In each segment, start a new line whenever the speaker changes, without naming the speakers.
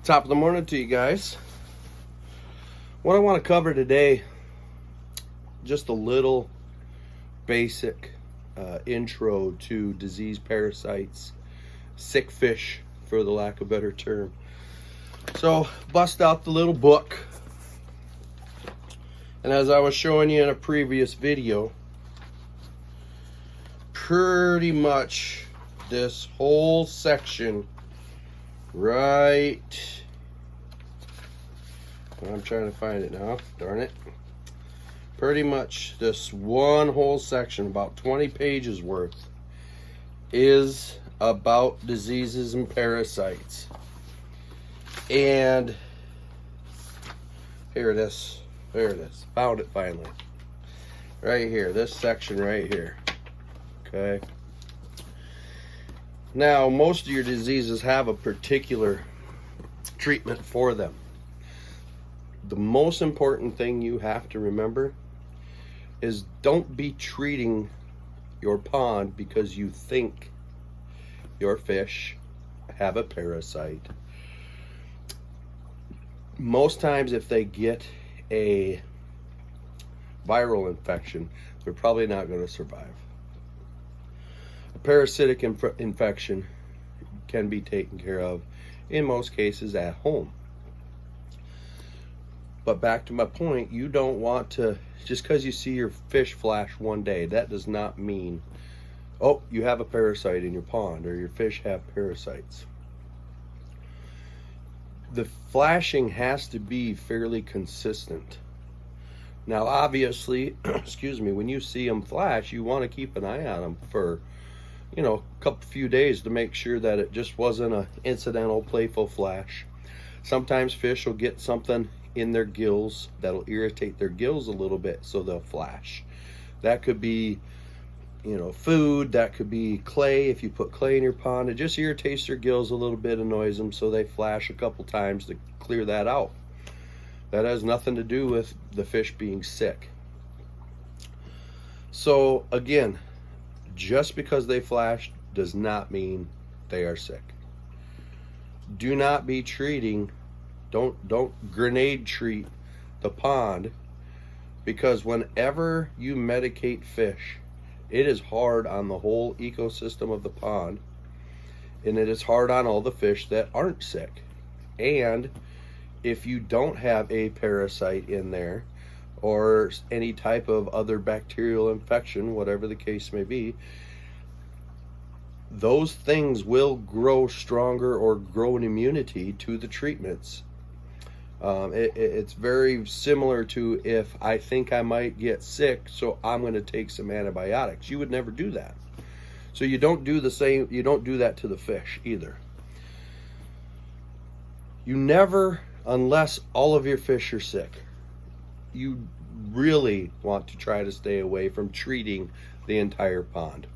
Top of the morning to you guys. What I want to cover today, just a little basic intro to disease, parasites, sick fish, for the lack of a better term. So, bust out the little book. And as I was showing you in a previous video, pretty much this whole section right, I'm trying to find it now, darn it. Pretty much this one whole section, about 20 pages worth, is about diseases and parasites. And here it is. There it is. Found it finally. Right here. This section right here. Okay. Now, most of your diseases have a particular treatment for them. The most important thing you have to remember is don't be treating your pond because you think your fish have a parasite. Most times if they get a viral infection, they're probably not going to survive. A parasitic infection can be taken care of in most cases at home. But back to my point, you don't want to, just because you see your fish flash one day, that does not mean, oh, you have a parasite in your pond or your fish have parasites. The flashing has to be fairly consistent. Now, obviously, excuse me, when you see them flash, you want to keep an eye on them for, a few days to make sure that it just wasn't an incidental, playful flash. Sometimes fish will get something in their gills that'll irritate their gills a little bit, so they'll flash. That could be, food. That could be clay. If you put clay in your pond, it just irritates their gills a little bit, annoys them, so they flash a couple times to clear that out. That has nothing to do with the fish being sick. So again, just because they flashed does not mean they are sick. Do not be treating, don't grenade treat the pond, because whenever you medicate fish, it is hard on the whole ecosystem of the pond, and it is hard on all the fish that aren't sick. And if you don't have a parasite in there or any type of other bacterial infection, whatever the case may be, those things will grow stronger or grow an immunity to the treatments. It's very similar to if I think I might get sick, so I'm going to take some antibiotics. You would never do that. So you don't do the same, you don't do that to the fish either. You never, unless all of your fish are sick, you really want to try to stay away from treating the entire pond.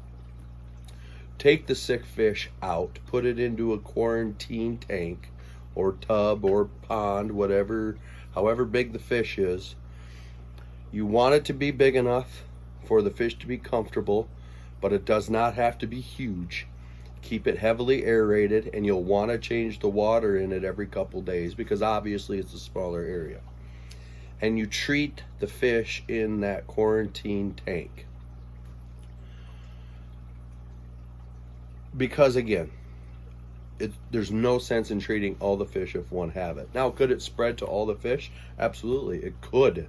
Take the sick fish out, put it into a quarantine tank or tub or pond, whatever, however big the fish is. You want it to be big enough for the fish to be comfortable, but it does not have to be huge. Keep it heavily aerated, and you'll want to change the water in it every couple days because obviously it's a smaller area. And you treat the fish in that quarantine tank. Because again, there's no sense in treating all the fish if one have it. Now, could it spread to all the fish? Absolutely, it could,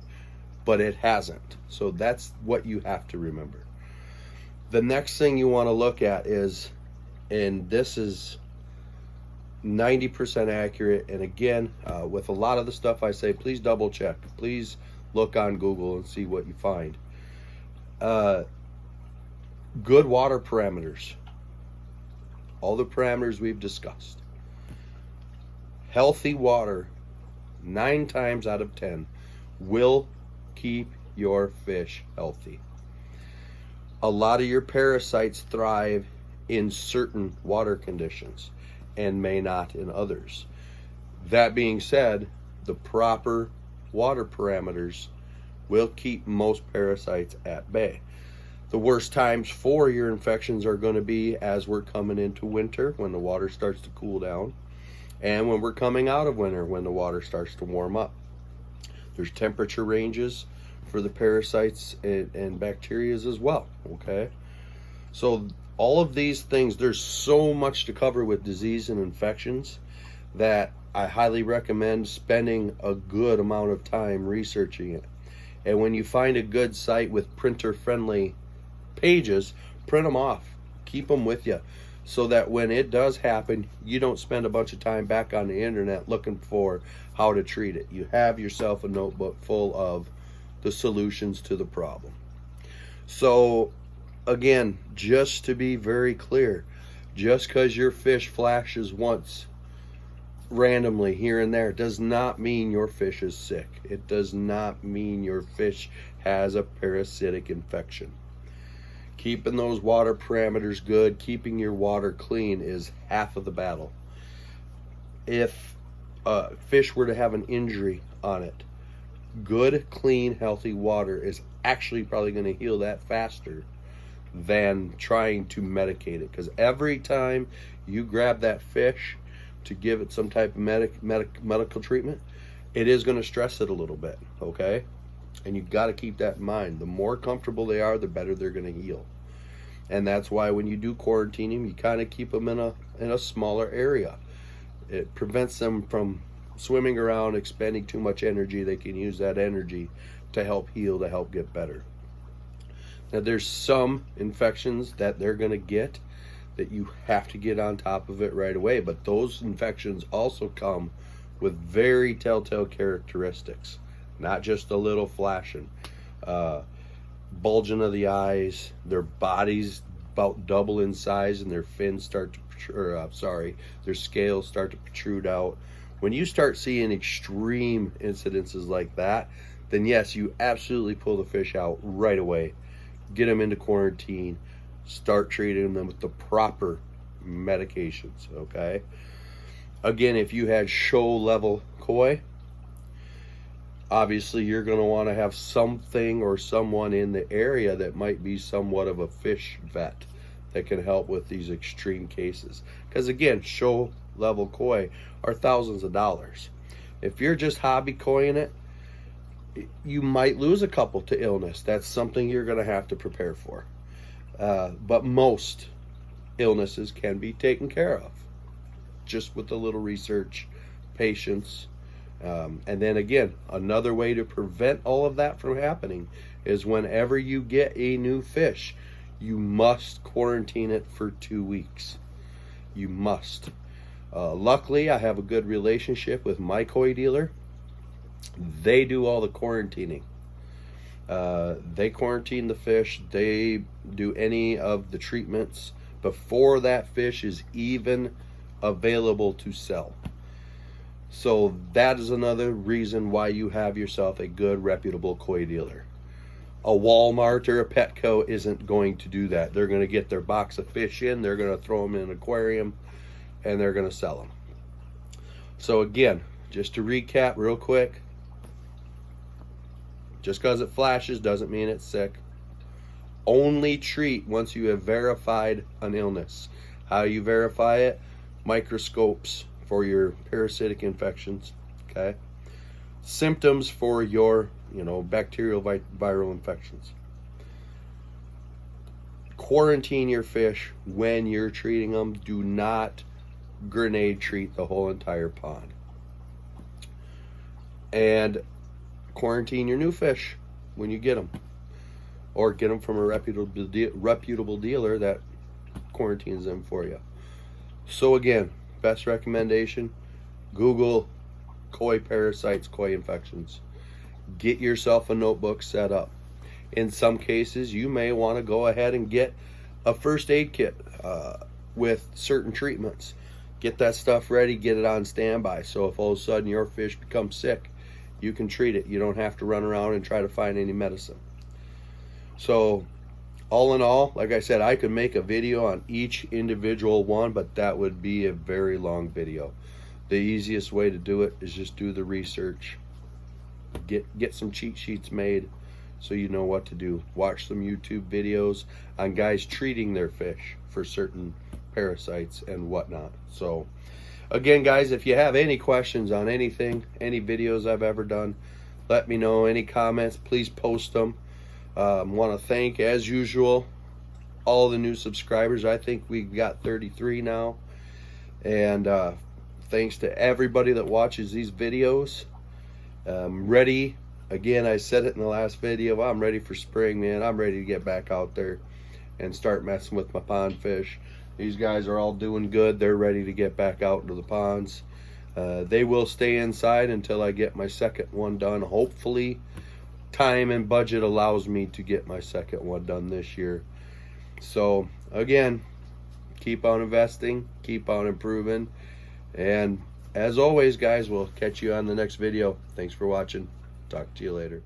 but it hasn't. So that's what you have to remember. The next thing you want to look at is, and this is 90% accurate, and again, with a lot of the stuff I say, please double check. Please look on Google and see what you find. Good water parameters. All the parameters we've discussed. Healthy water, 9 times out of 10, will keep your fish healthy. A lot of your parasites thrive in certain water conditions and may not in others. That being said, the proper water parameters will keep most parasites at bay. The worst times for your infections are going to be as we're coming into winter, when the water starts to cool down, and when we're coming out of winter, when the water starts to warm up. There's temperature ranges for the parasites and bacteria as well, okay? So all of these things, there's so much to cover with disease and infections that I highly recommend spending a good amount of time researching it. And when you find a good site with printer-friendly pages, print them off. Keep them with you so that when it does happen, you don't spend a bunch of time back on the internet looking for how to treat it. You have yourself a notebook full of the solutions to the problem. So again, just to be very clear, just because your fish flashes once randomly here and there does not mean your fish is sick. It does not mean your fish has a parasitic infection. Keeping those water parameters good, keeping your water clean is half of the battle. If a fish were to have an injury on it, good, clean, healthy water is actually probably going to heal that faster than trying to medicate it. Because every time you grab that fish to give it some type of medical treatment, it is going to stress it a little bit, okay? And you've got to keep that in mind. The more comfortable they are, the better they're going to heal. And that's why when you do quarantine them, you kind of keep them in a smaller area. It prevents them from swimming around, expending too much energy. They can use that energy to help heal, to help get better. Now, there's some infections that they're going to get that you have to get on top of it right away. But those infections also come with very telltale characteristics, not just a little flashing. Bulging of the eyes, their bodies about double in size, and their fins start to protrude, their scales start to protrude out. When you start seeing extreme incidences like that, then yes, you absolutely pull the fish out right away. Get them into quarantine. Start treating them with the proper medications, okay? Again, if you had show level koi, obviously you're going to want to have something or someone in the area that might be somewhat of a fish vet that can help with these extreme cases. Because again, show level koi are thousands of dollars. If you're just hobby koiing it, you might lose a couple to illness. That's something you're going to have to prepare for. But most illnesses can be taken care of just with a little research, patience, and then again, another way to prevent all of that from happening is whenever you get a new fish, you must quarantine it for 2 weeks. You must. Luckily, I have a good relationship with my koi dealer. They do all the quarantining. They quarantine the fish. They do any of the treatments before that fish is even available to sell. So that is another reason why you have yourself a good, reputable koi dealer. A Walmart or a Petco isn't going to do that. They're going to get their box of fish in, they're going to throw them in an aquarium, and they're going to sell them. So again, just to recap real quick, just because it flashes doesn't mean it's sick. Only treat once you have verified an illness. How you verify it? Microscopes for your parasitic infections, okay? Symptoms for your, bacterial, viral infections. Quarantine your fish when you're treating them. Do not grenade treat the whole entire pond. And quarantine your new fish when you get them, or get them from a reputable dealer that quarantines them for you. So again, best recommendation, Google koi parasites, koi infections. Get yourself a notebook set up. In some cases, you may want to go ahead and get a first aid kit with certain treatments. Get that stuff ready, get it on standby, so if all of a sudden your fish becomes sick, you can treat it. You don't have to run around and try to find any medicine. So all in all, like I said, I could make a video on each individual one, but that would be a very long video. The easiest way to do it is just do the research. Get some cheat sheets made so you know what to do. Watch some YouTube videos on guys treating their fish for certain parasites and whatnot. So Again, guys, if you have any questions on anything, any videos I've ever done, let me know. Any comments, please post them. Want to thank, as usual, all the new subscribers. I think we've got 33 now. And thanks to everybody that watches these videos. Ready, again, I said it in the last video, I'm ready for spring, man. I'm ready to get back out there and start messing with my pond fish. These guys are all doing good. They're ready to get back out into the ponds. They will stay inside until I get my second one done. Hopefully, time and budget allows me to get my second one done this year. So, again, keep on investing, keep on improving, and as always, guys, we'll catch you on the next video. Thanks for watching. Talk to you later.